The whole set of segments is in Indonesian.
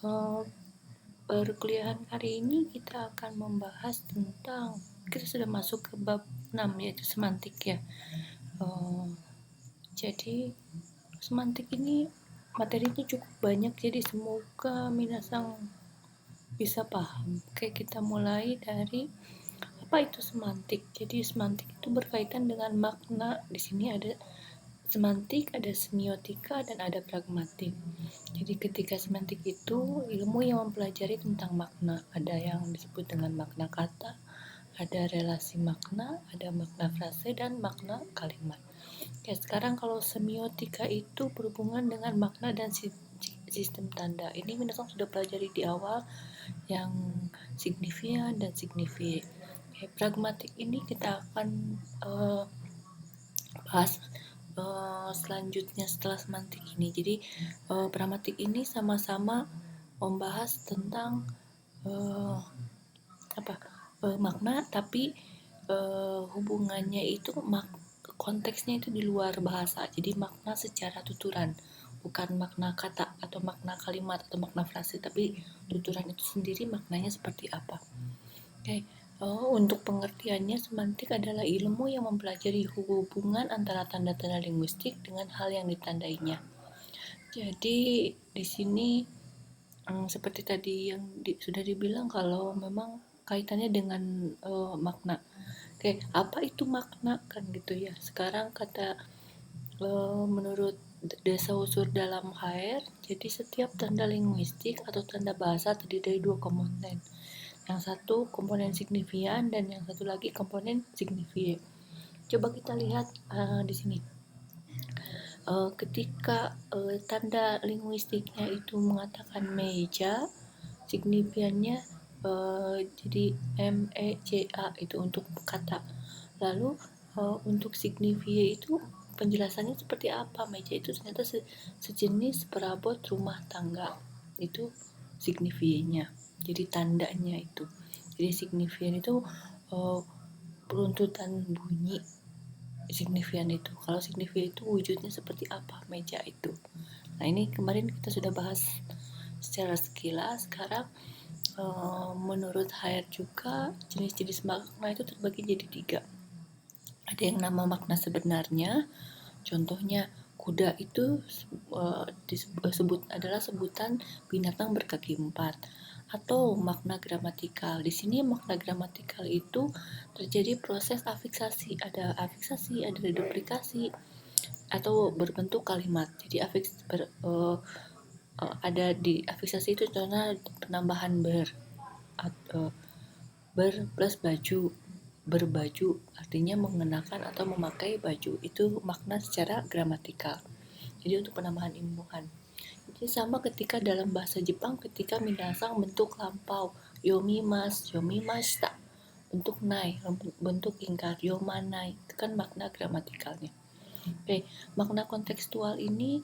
Eh, Perkuliahan kali ini kita akan membahas tentang, kita sudah masuk ke bab 6 yaitu semantik ya. Jadi semantik ini materinya cukup banyak, jadi semoga minasang bisa paham. Oke, kita mulai dari apa itu semantik. Jadi semantik itu berkaitan dengan makna. Di sini ada semantik, ada semiotika, dan ada pragmatik. Jadi ketika semantik itu ilmu yang mempelajari tentang makna. Ada yang disebut dengan makna kata, ada relasi makna, ada makna frase, dan makna kalimat. Oke, sekarang kalau semiotika itu berhubungan dengan makna dan sistem tanda. Ini minasang sudah pelajari di awal yang signifian dan signifiye. Oke, pragmatik ini kita akan bahas selanjutnya setelah semantik ini. Jadi pragmatik ini sama-sama membahas tentang makna, tapi hubungannya itu konteksnya itu di luar bahasa. Jadi makna secara tuturan, bukan makna kata atau makna kalimat atau makna frase, tapi tuturan itu sendiri maknanya seperti apa. Oke. Untuk pengertiannya, semantik adalah ilmu yang mempelajari hubungan antara tanda-tanda linguistik dengan hal yang ditandainya. Jadi di sini seperti tadi yang sudah dibilang, kalau memang kaitannya dengan makna. Oke, apa itu makna kan gitu ya. Sekarang kata menurut Desaussure dalam HR, jadi setiap tanda linguistik atau tanda bahasa terdiri dari dua komponen. Yang satu komponen signifian dan yang satu lagi komponen signifiye. Coba kita lihat di sini. Ketika tanda linguistiknya itu mengatakan meja, signifiannya jadi MEJA itu untuk kata. Lalu untuk signifiye itu penjelasannya seperti apa? Meja itu ternyata sejenis perabot rumah tangga. Itu signifiyenya. Jadi tandanya itu. Jadi signifian itu peruntutan bunyi signifian itu. Kalau signifian itu wujudnya seperti apa meja itu. Nah, ini kemarin kita sudah bahas secara sekilas. Sekarang menurut HR juga jenis-jenis makna itu terbagi jadi 3. Ada yang nama makna sebenarnya, contohnya kuda itu disebut adalah sebutan binatang berkaki 4. Atau makna gramatikal. Di sini makna gramatikal itu terjadi proses afiksasi, ada reduplikasi atau berbentuk kalimat. Jadi ada di afiksasi itu contohnya penambahan ber plus baju, berbaju artinya mengenakan atau memakai baju. Itu makna secara gramatikal. Jadi untuk penambahan imbuhan. Jadi sama ketika dalam bahasa Jepang, ketika minasang bentuk lampau yomimashita, bentuk nai, bentuk ingkar yomanai, itu kan makna gramatikalnya. Oke, makna kontekstual ini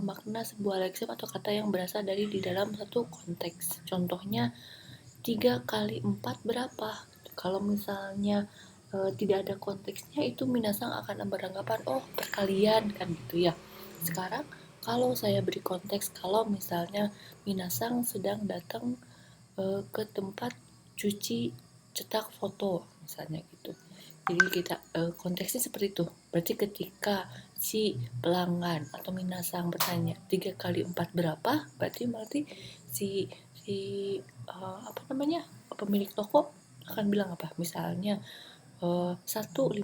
makna sebuah leksem atau kata yang berasal dari di dalam satu konteks. Contohnya 3 kali 4 berapa? Kalau misalnya tidak ada konteksnya, itu minasang akan beranggapan oh perkalian kan gitu ya. Sekarang kalau saya beri konteks, kalau misalnya minasang sedang datang ke tempat cuci cetak foto misalnya gitu. Jadi kita konteksnya seperti itu. Berarti ketika si pelanggan atau minasang bertanya 3 kali 4 berapa, berarti si pemilik toko akan bilang apa? Misalnya 1 5.000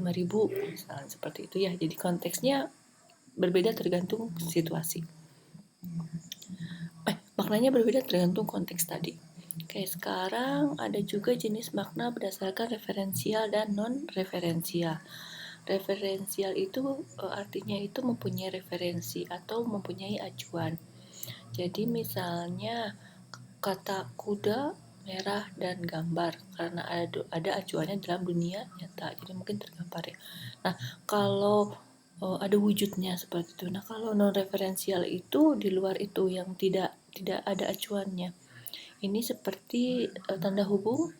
misalnya seperti itu ya. Jadi konteksnya berbeda tergantung situasi. Maknanya berbeda tergantung konteks tadi. Oke, sekarang ada juga jenis makna berdasarkan referensial dan non-referensial. Referensial itu artinya itu mempunyai referensi atau mempunyai acuan. Jadi misalnya kata kuda, merah, dan gambar, karena ada acuannya dalam dunia nyata, jadi mungkin tergambar ya. Nah, kalau ada wujudnya seperti itu. Nah, kalau non referensial itu di luar itu yang tidak ada acuannya. Ini seperti tanda hubung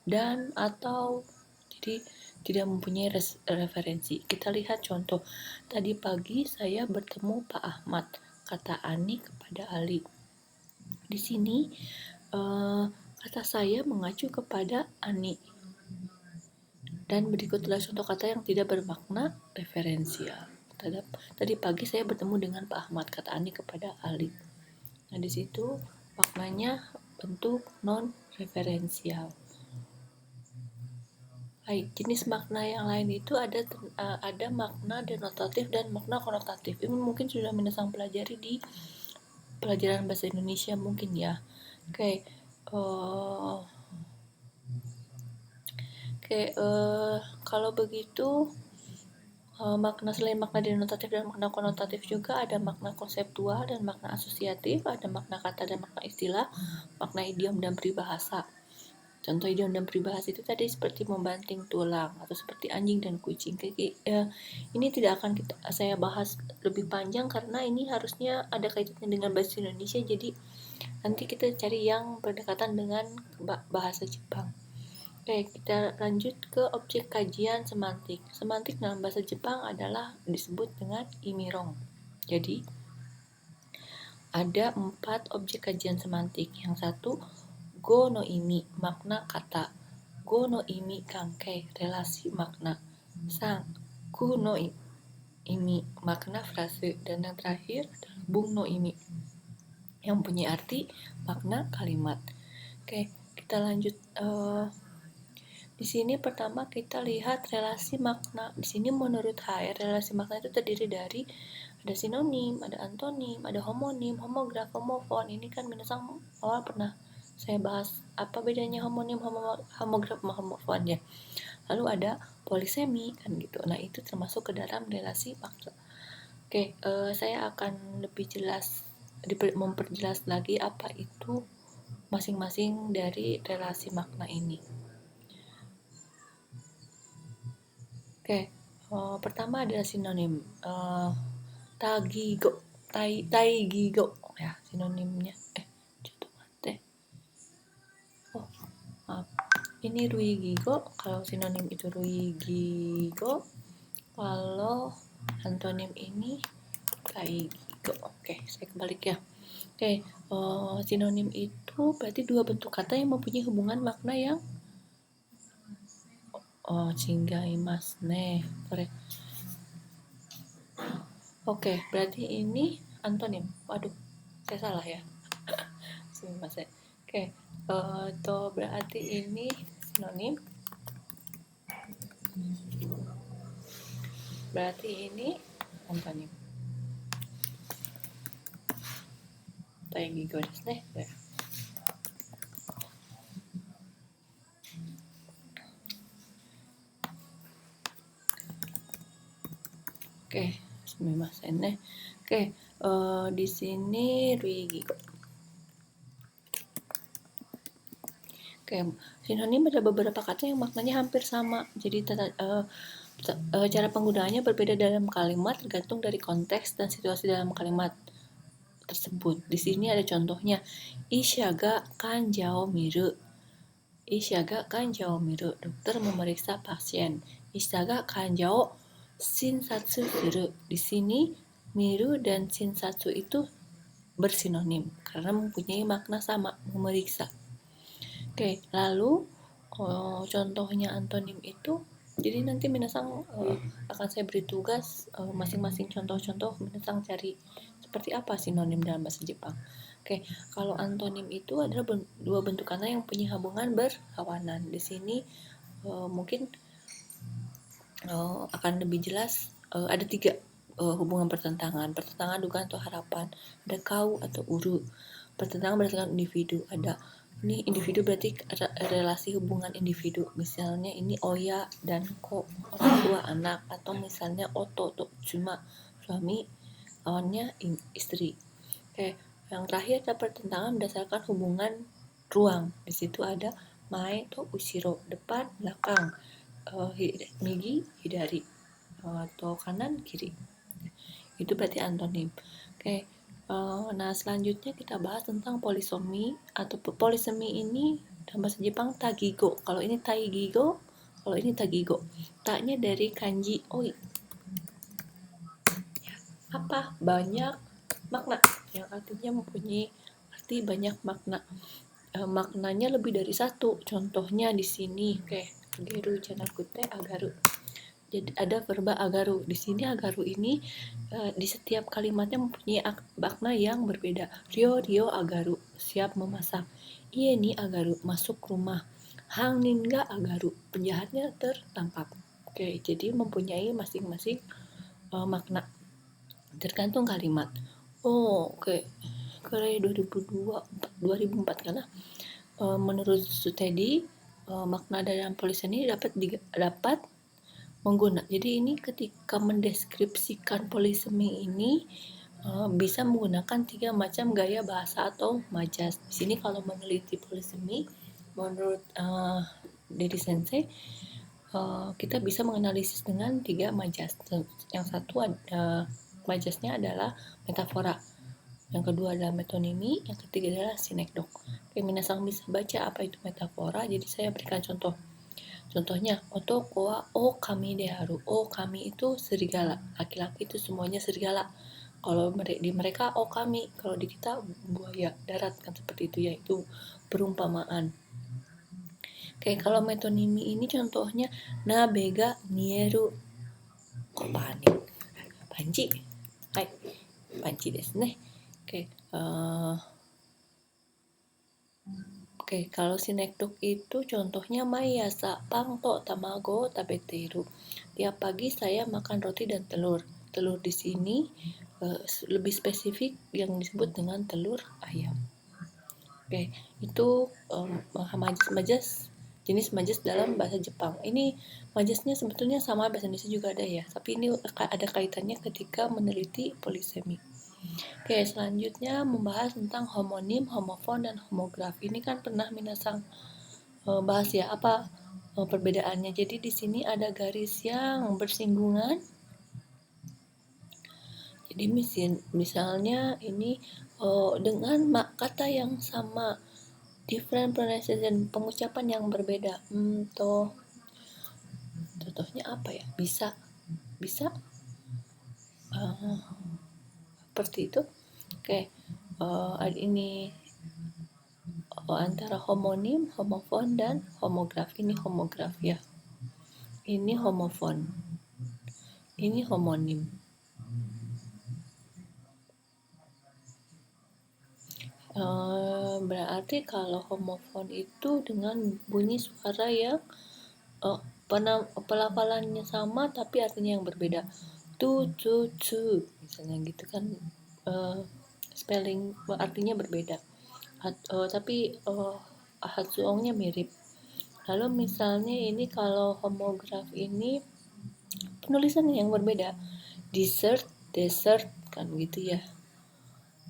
dan atau jadi tidak mempunyai referensi. Kita lihat contoh. Tadi pagi saya bertemu Pak Ahmad, kata Ani kepada Ali. Di sini kata saya mengacu kepada ani. Dan berikutlah contoh kata yang tidak bermakna referensial. Tadi pagi saya bertemu dengan Pak Ahmad, kata Ani kepada Ali. Nah, di situ maknanya bentuk non referensial. Baik, jenis makna yang lain itu ada makna denotatif dan makna konotatif. Ini mungkin sudah minasang pelajari di pelajaran bahasa Indonesia mungkin ya. Oke, kalau begitu makna selain makna denotatif dan makna konotatif juga ada makna konseptual dan makna asosiatif, ada makna kata dan makna istilah, makna idiom dan peribahasa. Contoh idiom dan peribahasa itu tadi seperti membanting tulang atau seperti anjing dan kucing. Ini tidak akan saya bahas lebih panjang karena ini harusnya ada kaitannya dengan bahasa Indonesia, jadi nanti kita cari yang berdekatan dengan bahasa Jepang. Oke, kita lanjut ke objek kajian semantik. Semantik dalam bahasa Jepang adalah disebut dengan imirong. Jadi, ada 4 objek kajian semantik. Yang satu, go no imi, makna kata. Go no imi kankei, relasi makna. Sang, ku no imi, makna frase. Dan yang terakhir, bung no imi, yang punya arti makna kalimat. Oke, kita lanjut. Di sini pertama kita lihat relasi makna. Di sini menurut HR, relasi makna itu terdiri dari ada sinonim, ada antonim, ada homonim, homograf, homofon. Ini kan minasang awal pernah saya bahas apa bedanya homonim, homograf, sama homofon ya. Lalu ada polisemi kan gitu. Nah, itu termasuk ke dalam relasi makna. Oke, saya akan lebih jelas memperjelas lagi apa itu masing-masing dari relasi makna ini. Oke, pertama adalah sinonim. Tagigo, taigigo ya sinonimnya. Contoh mate. Oh, maaf. Ini ruigigo. Kalau sinonim itu ruigigo. Kalau antonim ini taigigo. Oke, saya kebalik ya. Oke, sinonim itu berarti dua bentuk kata yang mempunyai hubungan makna yang chingaimasu ne. Oke, berarti ini antonim. Waduh, saya salah ya. Sumimasen. Oke, to berarti ini sinonim. Berarti ini antonim. Taigigo desu ne. Oke, sumimasen ne. Oke, di sini ruigigo. Oke, sinonim ada beberapa kata yang maknanya hampir sama. Jadi cara penggunaannya berbeda dalam kalimat tergantung dari konteks dan situasi dalam kalimat tersebut. Di sini ada contohnya. Ishaga kanjao miru. Ishaga kanjao miru. Dokter memeriksa pasien. Ishaga kanjao shinsatsu suru. Di sini miru dan shinsatsu itu bersinonim karena mempunyai makna sama, memeriksa. Oke, lalu contohnya antonim itu, jadi nanti minasang akan saya beri tugas masing-masing contoh-contoh, minasang cari seperti apa sinonim dalam bahasa Jepang. Oke, kalau antonim itu adalah dua bentuk kata yang punya hubungan berlawanan. Di sini mungkin akan lebih jelas. Ada 3 hubungan pertentangan dugaan atau harapan, ada kau atau uru. Pertentangan berdasarkan individu, ada ini individu berarti relasi hubungan individu, misalnya ini oya dan ko, orang tua anak, atau misalnya oto atau cuma suami lawannya istri. Oke, yang terakhir ada pertentangan berdasarkan hubungan ruang. Di situ ada mae atau ushiro, depan belakang, migi hidari, atau kanan kiri. Itu berarti antonim. Oke, nah selanjutnya kita bahas tentang polisomi atau polisemi. Ini dalam bahasa Jepang tagigo. Kalau ini taigigo, kalau ini tagigo. Ta-nya dari kanji oi. Apa? Banyak makna, yang artinya mempunyai arti pasti banyak makna. Maknanya lebih dari satu. Contohnya di sini, ageru janakute agaru. Jadi ada verba agaru. Di sini agaru ini di setiap kalimatnya mempunyai makna yang berbeda. Rio agaru, siap memasak. Ie ni agaru, masuk rumah. Hang ninga agaru, penjahatnya tertangkap. Jadi mempunyai masing-masing makna tergantung kalimat. Kere 2004 karena menurut Sutedi makna dalam polisemi dapat menggunakan. Jadi ini ketika mendeskripsikan polisemi ini bisa menggunakan 3 macam gaya bahasa atau majas. Di sini kalau meneliti polisemi menurut Dedi Sensei kita bisa menganalisis dengan 3 majas. Yang satu majasnya adalah metafora, yang kedua adalah metonimi, yang ketiga adalah sinekdok. Minasang bisa baca apa itu metafora, jadi saya berikan contoh. Contohnya, otoko wa o kami deharu. O kami itu serigala, laki-laki itu semuanya serigala. Kalau di mereka o kami, kalau di kita buaya darat, kan seperti itu, yaitu perumpamaan. Kalau metonimi ini contohnya nabega nieru. Kok panik? Panci. Hai, panci desu ne. Kalau sinekdok itu contohnya mayasa pangto tamago tabeteru. Tiap pagi saya makan roti dan telur. Telur di sini lebih spesifik yang disebut dengan telur ayam. Itu majas jenis majas dalam bahasa Jepang. Ini majasnya sebetulnya sama bahasa Indonesia juga ada ya, tapi ini ada kaitannya ketika meneliti polisemi. Selanjutnya membahas tentang homonim, homofon, dan homograf. Ini kan pernah minasang bahas ya, apa perbedaannya. Jadi di sini ada garis yang bersinggungan. Jadi misalnya ini dengan kata yang sama, different pronunciation, pengucapan yang berbeda. Contohnya apa ya? Bisa seperti itu. Ini antara homonim, homofon, dan homograf. Ini homograf ya. Ini homofon. Ini homonim. Berarti kalau homofon itu dengan bunyi suara yang pelafalannya sama tapi artinya yang berbeda. Tu misalnya gitu kan, spelling artinya berbeda. Tapi hatsuongnya mirip. Lalu misalnya ini kalau homograf ini penulisan yang berbeda. Desert kan gitu ya.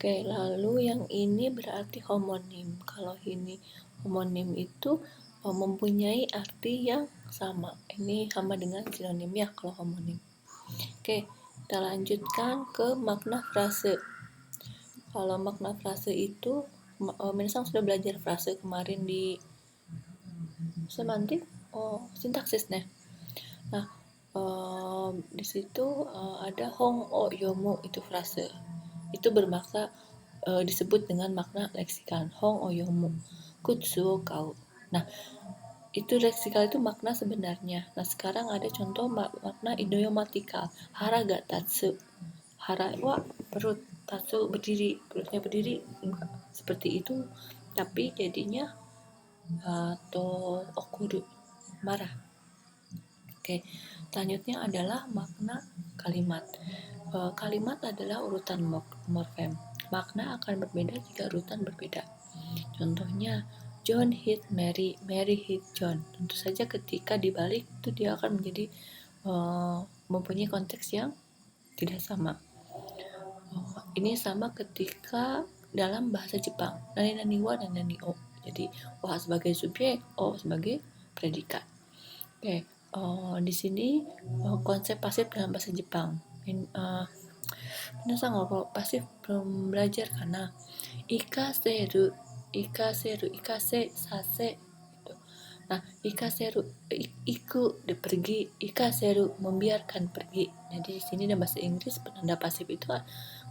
Lalu yang ini berarti homonim. Kalau ini homonim itu mempunyai arti yang sama. Ini sama dengan sinonim ya kalau homonim. Kita lanjutkan ke makna frase. Kalau makna frase itu, Minasang sudah belajar frase kemarin di semantik, sintaksis nih. Nah, di situ ada hong o yomu, itu frase. Itu bermakna disebut dengan makna leksikal. Hong o yomu, kutsu o kau. Nah, itu leksikal itu makna sebenarnya. Nah, sekarang ada contoh makna idiomatikal. Hara ga tatsu. Hara wa perut, tatsu berdiri, perutnya berdiri, enggak seperti itu, tapi jadinya to okuru, marah. Selanjutnya adalah makna kalimat. Kalimat adalah urutan morfem. Makna akan berbeda jika urutan berbeda. Contohnya, John hit Mary, Mary hit John. Tentu saja ketika dibalik itu dia akan menjadi mempunyai konteks yang tidak sama. Ini sama ketika dalam bahasa Jepang, nani wa dan nani o. Jadi wa sebagai subjek, o sebagai predikat. Di sini konsep pasif dalam bahasa Jepang. Minasang kalau pasif belum belajar karena ikaseru, ikase, sase gitu. Nah, ikaseru iku pergi, ikaseru membiarkan pergi. Jadi di sini dalam bahasa Inggris penanda pasif itu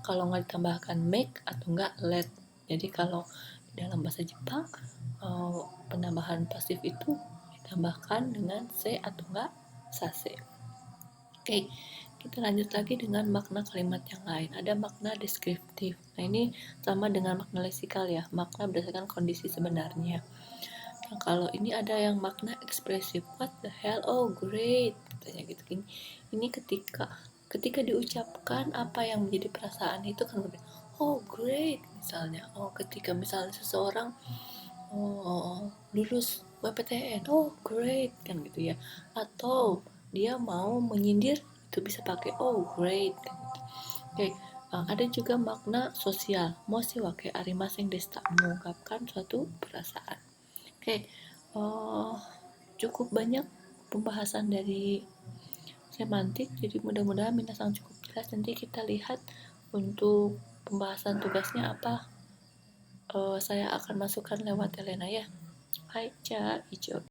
kalau nggak ditambahkan make atau enggak let. Jadi kalau dalam bahasa Jepang penambahan pasif itu ditambahkan dengan se atau enggak sase. Oke, kita lanjut lagi dengan makna kalimat yang lain. Ada makna deskriptif. Nah, ini sama dengan makna leksikal ya, makna berdasarkan kondisi sebenarnya. Nah, kalau ini ada yang makna ekspresif. What the hell? Oh, great. Katanya gitu. Ini ketika diucapkan apa yang menjadi perasaan itu kan lebih oh, great misalnya. Oh, ketika misalnya seseorang lulus PTN, oh great kan gitu ya, atau dia mau menyindir itu bisa pakai oh great kan gitu. Oke, ada juga makna sosial, moshi wake arimasen deshita, mengungkapkan suatu perasaan. Oke, cukup banyak pembahasan dari semantik, jadi mudah-mudahan minasang cukup jelas. Nanti kita lihat untuk pembahasan tugasnya apa, saya akan masukkan lewat Elena ya. Hai, Ca, Ijo.